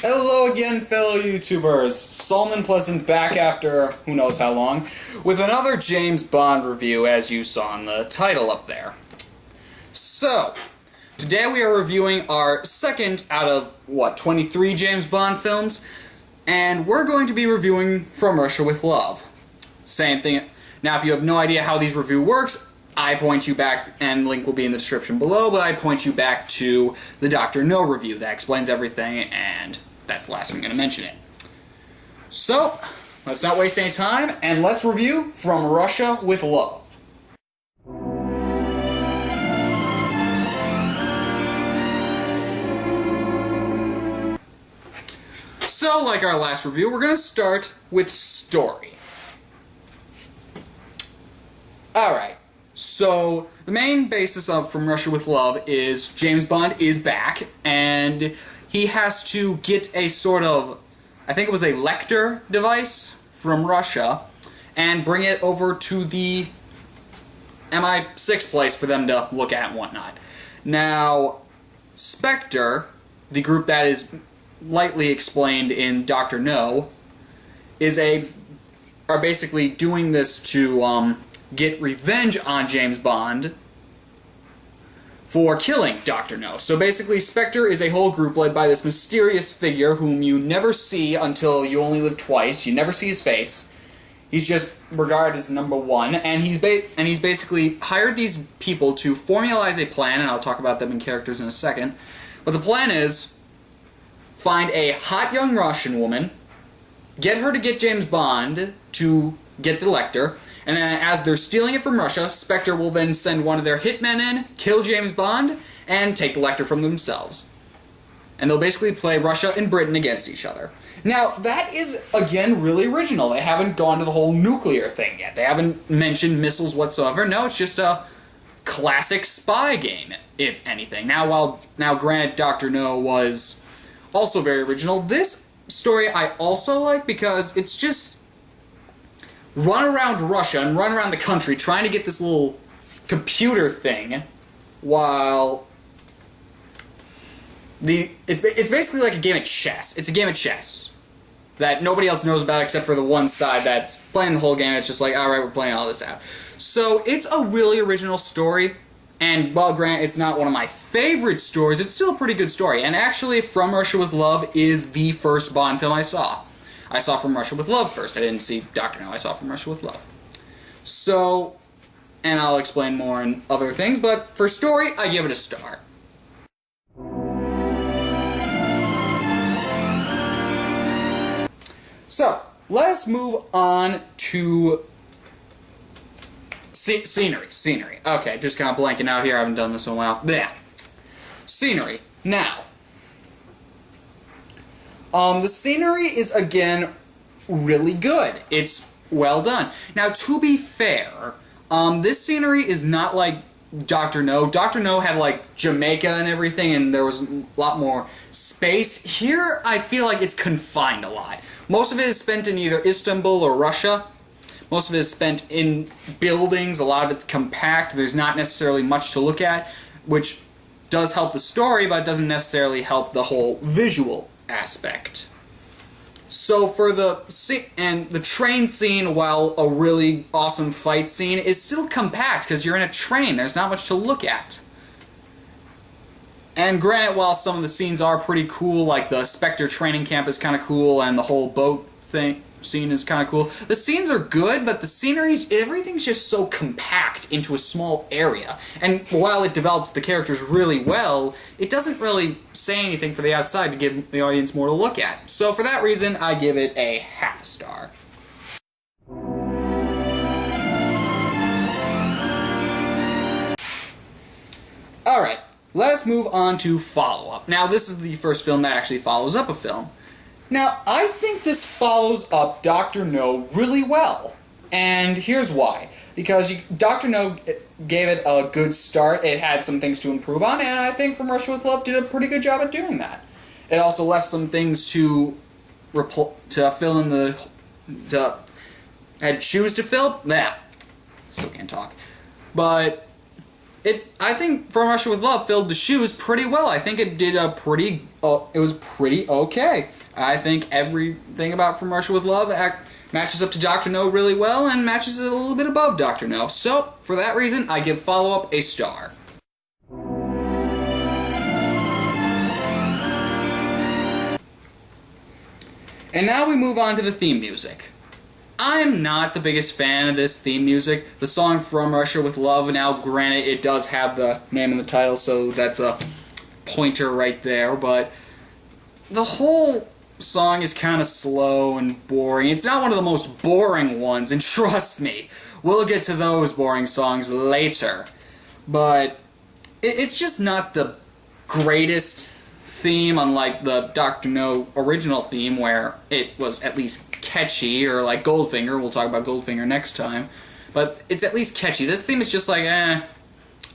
Hello again, fellow YouTubers. Solomon Pleasant back after who knows how long, with another James Bond review, as you saw in the title up there. So, today we are reviewing our second out of, 23 James Bond films, and we're going to be reviewing From Russia with Love. Same thing. Now, if you have no idea how these review works, I point you back, and link will be in the description below, but I point you back to the Dr. No review. That explains everything, and that's the last time I'm going to mention it. So, let's not waste any time, and let's review From Russia with Love. So, like our last review, we're going to start with story. Alright. So, the main basis of From Russia with Love is James Bond is back, and he has to get a sort of, I think it was a Lecter device from Russia, and bring it over to the MI6 place for them to look at and whatnot. Now, Spectre, the group that is lightly explained in Dr. No, are basically doing this to, get revenge on James Bond for killing Dr. No. So basically, Spectre is a whole group led by this mysterious figure whom you never see until you only live twice. You never see his face. He's just regarded as number one, and he's basically hired these people to formalize a plan, and I'll talk about them in characters in a second. But the plan is find a hot young Russian woman, get her to get James Bond to get the Lecter, and then as they're stealing it from Russia, Spectre will then send one of their hitmen in, kill James Bond, and take the Lecter from themselves. And they'll basically play Russia and Britain against each other. Now, that is, again, really original. They haven't gone to the whole nuclear thing yet. They haven't mentioned missiles whatsoever. No, it's just a classic spy game, if anything. Now, granted, Dr. No was also very original. This story I also like because it's just run around Russia and run around the country trying to get this little computer thing while it's basically like a game of chess. It's a game of chess that nobody else knows about except for the one side that's playing the whole game. It's just like, alright, we're playing all this out. So it's a really original story, and while granted it's not one of my favorite stories, it's still a pretty good story. And actually, From Russia with Love is the first Bond film I saw. I saw From Russia with Love first. I didn't see Dr. No. I saw From Russia with Love. So, and I'll explain more in other things, but for story, I give it a star. So, let us move on to scenery. Okay, just kind of blanking out here. I haven't done this in a while. Blech. Scenery. Now, the scenery is, again, really good. It's well done. Now, to be fair, this scenery is not like Dr. No. Dr. No had, like, Jamaica and everything, and there was a lot more space. Here, I feel like it's confined a lot. Most of it is spent in either Istanbul or Russia. Most of it is spent in buildings. A lot of it's compact. There's not necessarily much to look at, which does help the story, but it doesn't necessarily help the whole visual aspect. So for the train scene, while a really awesome fight scene, is still compact because you're in a train. There's not much to look at. And granted, while some of the scenes are pretty cool, like the Spectre training camp is kind of cool, and the whole boat scene is kind of cool. The scenes are good, but the sceneries, everything's just so compact into a small area. And while it develops the characters really well, it doesn't really say anything for the outside to give the audience more to look at. So for that reason, I give it a half star. Alright, let us move on to follow-up. Now, this is the first film that actually follows up a film. Now, I think this follows up Dr. No really well, and here's why. Because Dr. No gave it a good start, it had some things to improve on, and I think From Russia with Love did a pretty good job at doing that. It also left some things to fill in had shoes to fill? Nah, still can't talk. But I think From Russia with Love filled the shoes pretty well. I think it did a pretty it was pretty okay. I think everything about From Russia with Love matches up to Dr. No really well and matches it a little bit above Dr. No. So, for that reason, I give follow-up a star. And now we move on to the theme music. I'm not the biggest fan of this theme music. The song From Russia with Love, now granted it does have the name in the title, so that's a pointer right there, but the whole song is kind of slow and boring. It's not one of the most boring ones, and trust me, we'll get to those boring songs later. But it's just not the greatest theme, unlike the Dr. No original theme, where it was at least catchy, or like Goldfinger. We'll talk about Goldfinger next time. But it's at least catchy. This theme is just like,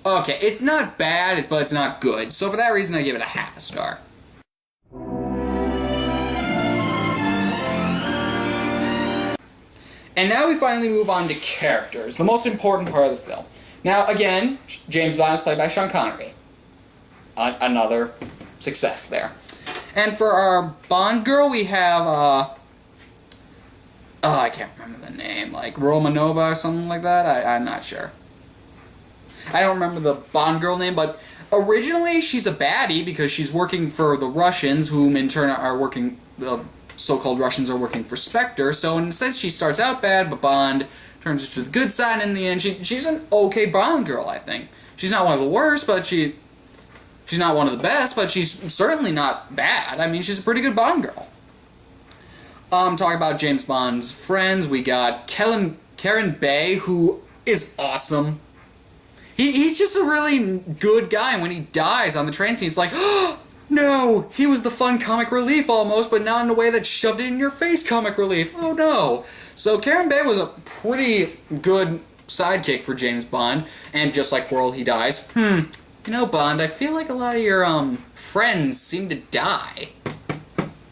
okay, it's not bad, but it's not good. So for that reason, I give it a half a star. And now we finally move on to characters, the most important part of the film. Now, again, James Bond is played by Sean Connery. Another success there. And for our Bond girl, we have, I can't remember the name, like Romanova or something like that? I'm not sure. I don't remember the Bond girl name, but originally she's a baddie because she's working for the Russians, whom in turn are working, the so-called Russians are working for Spectre, so in a sense she starts out bad, but Bond turns her to the good side in the end. She's an okay Bond girl, I think. She's not one of the worst, but she's not one of the best, but she's certainly not bad. I mean, she's a pretty good Bond girl. Talking about James Bond's friends, we got Karen Bay, who is awesome. He's just a really good guy, and when he dies on the train scene, it's like, oh, no, he was the fun comic relief almost, but not in a way that shoved it in your face comic relief. Oh no. So Karen Bay was a pretty good sidekick for James Bond, and just like World, he dies. You know, Bond, I feel like a lot of your friends seem to die.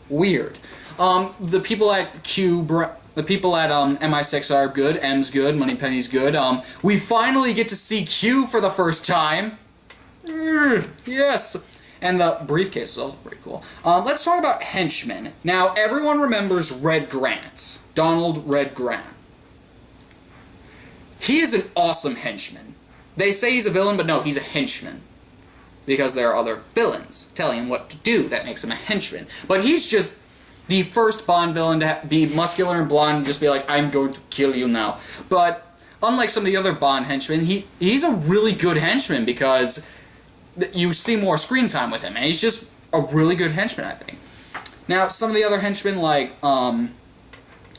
Weird. The people at the people at MI6 are good, M's good, Moneypenny's good. We finally get to see Q for the first time. Yes. And the briefcase is also pretty cool. Let's talk about henchmen. Now, everyone remembers Red Grant. Donald Red Grant. He is an awesome henchman. They say he's a villain, but no, he's a henchman. Because there are other villains telling him what to do. That makes him a henchman. But he's just the first Bond villain to be muscular and blonde and just be like, I'm going to kill you now. But unlike some of the other Bond henchmen, he's a really good henchman because you see more screen time with him, and he's just a really good henchman, I think. Now, some of the other henchmen, like,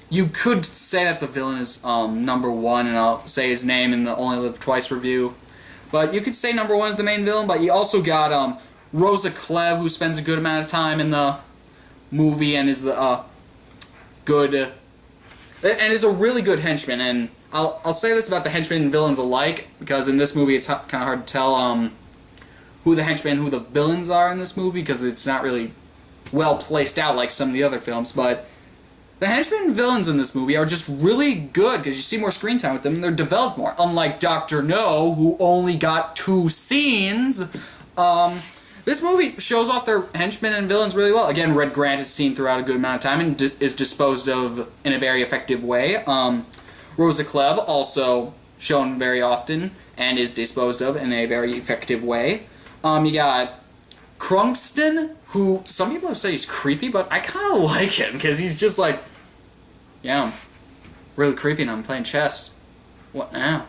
you could say that the villain is number one, and I'll say his name in the Only Live Twice review. But you could say number one is the main villain, but you also got Rosa Klebb, who spends a good amount of time in the movie and is the good, and is a really good henchman. And I'll say this about the henchmen and villains alike, because in this movie it's kind of hard to tell who the henchmen and who the villains are in this movie, because it's not really well placed out like some of the other films. But the henchmen and villains in this movie are just really good because you see more screen time with them and they're developed more. Unlike Dr. No, who only got 2 scenes. This movie shows off their henchmen and villains really well. Again, Red Grant is seen throughout a good amount of time and is disposed of in a very effective way. Rosa Klebb also shown very often and is disposed of in a very effective way. You got Krungston, who some people have said he's creepy, but I kind of like him because he's just like, yeah, I'm really creepy and I'm playing chess. What now?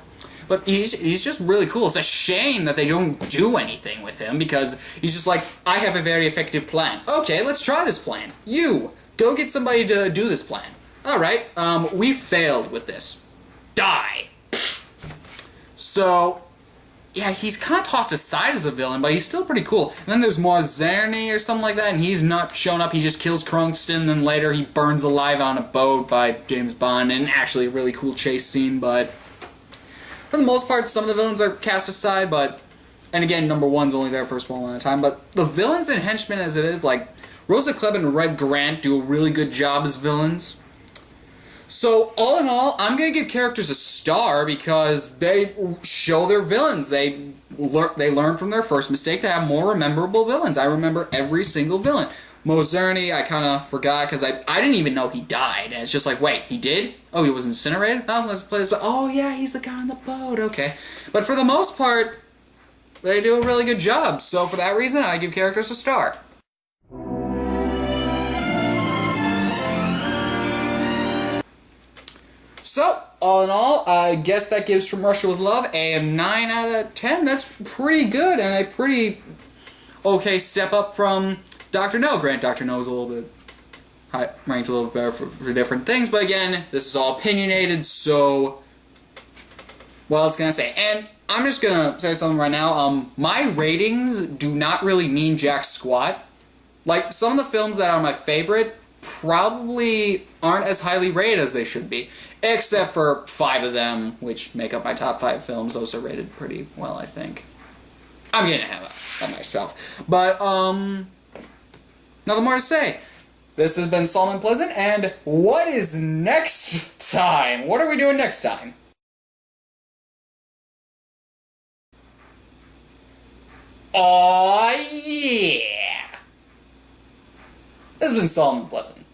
But he's just really cool. It's a shame that they don't do anything with him because he's just like, I have a very effective plan. Okay, let's try this plan. You, go get somebody to do this plan. Alright, we failed with this. Die. So, yeah, he's kind of tossed aside as a villain, but he's still pretty cool. And then there's Morzerny or something like that, and he's not shown up. He just kills Krungston, then later he burns alive on a boat by James Bond, and actually a really cool chase scene, but for the most part, some of the villains are cast aside, but, and again, number one's only there for a small amount of time, but the villains and henchmen as it is, like, Rosa Klebb and Red Grant do a really good job as villains. So, all in all, I'm going to give characters a star because they show their villains. They learn from their first mistake to have more memorable villains. I remember every single villain. Mozerny, I kind of forgot because I didn't even know he died. And it's just like, wait, he did? Oh, he was incinerated? Oh, let's play this. Oh, yeah, he's the guy on the boat. Okay. But for the most part, they do a really good job. So, for that reason, I give characters a star. So, all in all, I guess that gives From Russia with Love a 9 out of 10. That's pretty good and a pretty okay step up from Dr. No. Grant, Dr. No is a little bit ranked a little bit better for different things, but again, this is all opinionated, so what else can I say? And I'm just gonna say something right now. My ratings do not really mean jack squat. Like, some of the films that are my favorite probably aren't as highly rated as they should be. Except for 5 of them, which make up my top 5 films. Those are rated pretty well, I think. I'm getting ahead of myself. But, nothing more to say. This has been Solomon Pleasant, and what is next time? What are we doing next time? Aw, yeah! This has been Solomon Pleasant.